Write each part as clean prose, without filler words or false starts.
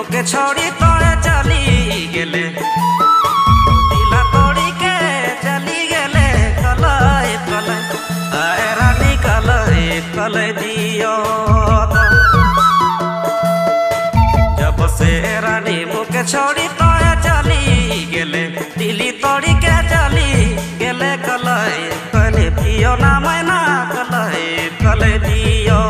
मोके छोड़ी तोए चली गेले दिला तोड़ी के चली गेले कलय कलय आए रानी कलय कलय दियो जब से रानी मोके छोड़ी तोए चली गेले दिली तोड़ी के चली गेले कलय कलय दियो ना मैना कलय कलय दियो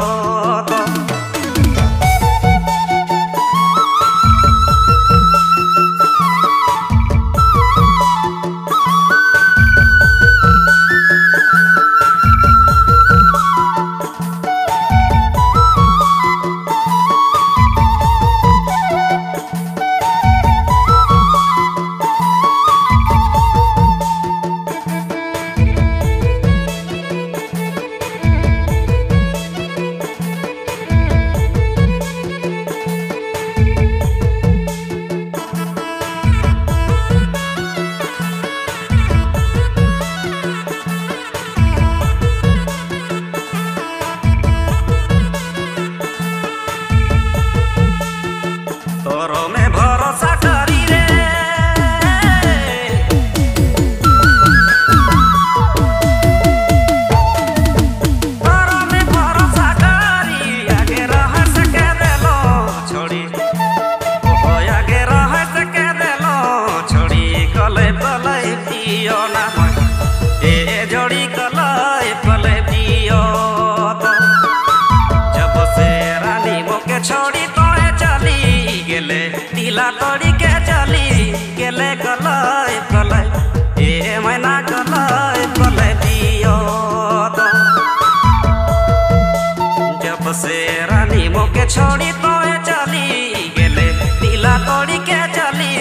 छोड़ी तोए चली गेले दिला तोड़ी के चली गेले कलय कलय ए मैना कलय कलय दियो जब से रानी मोके छोड़ी तोए चली गेले दिला तोड़ी के चली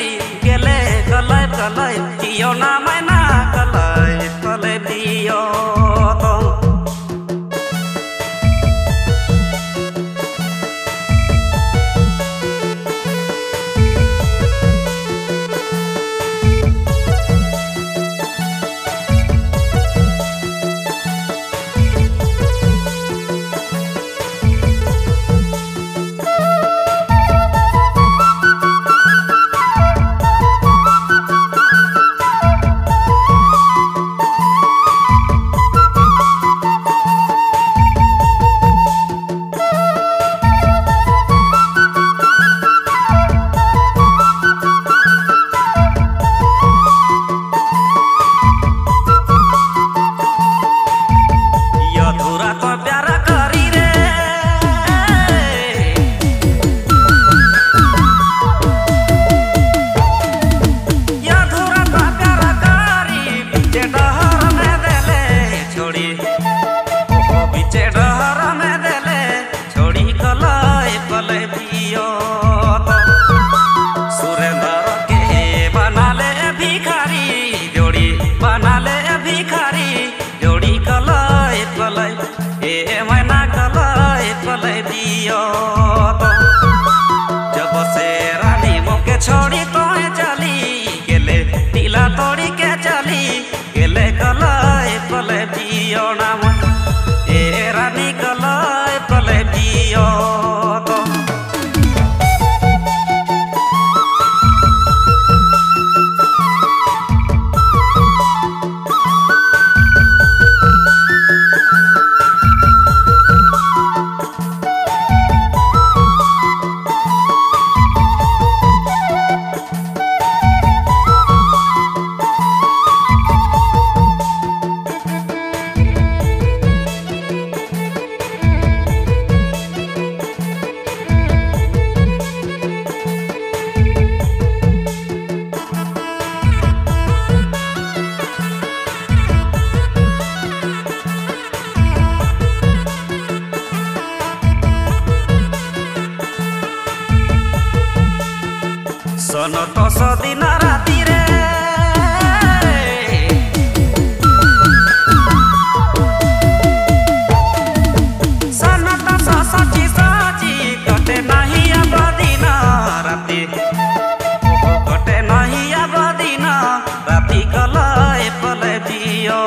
गेले कलय कलय दियो ना मैना कलय कलय दियो जब से रानी मोके छोड़ी तोए चली गेले दिला तोड़ी के चली गेले कलय कलय दियो ना ए रानी कलय कलय दियो सन तो सदिन राति रे सन तो सची सची कटे नहीं अब दिन राति कटे नहीं अब दिन राति कलय कलय दियो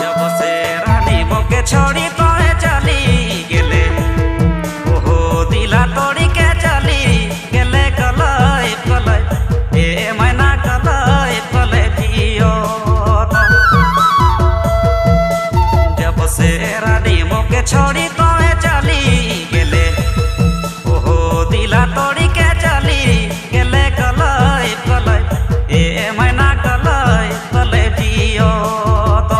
जब से रानी मोके छोड़ी तोए चली गेले ओहो दिला तोड़ी के मोके छोड़ी तोए चली गेले ओहो दिला तोड़ी के चली गेले कलय कलय ए मैना कलय कलय जियो तो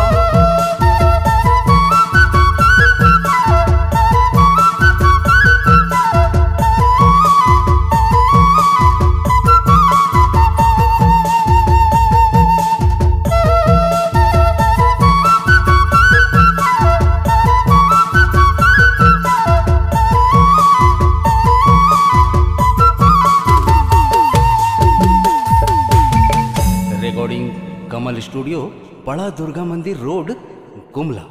रिकॉर्डिंग कमल स्टूडियो, बड़ा दुर्गा मंदिर रोड, गुमला।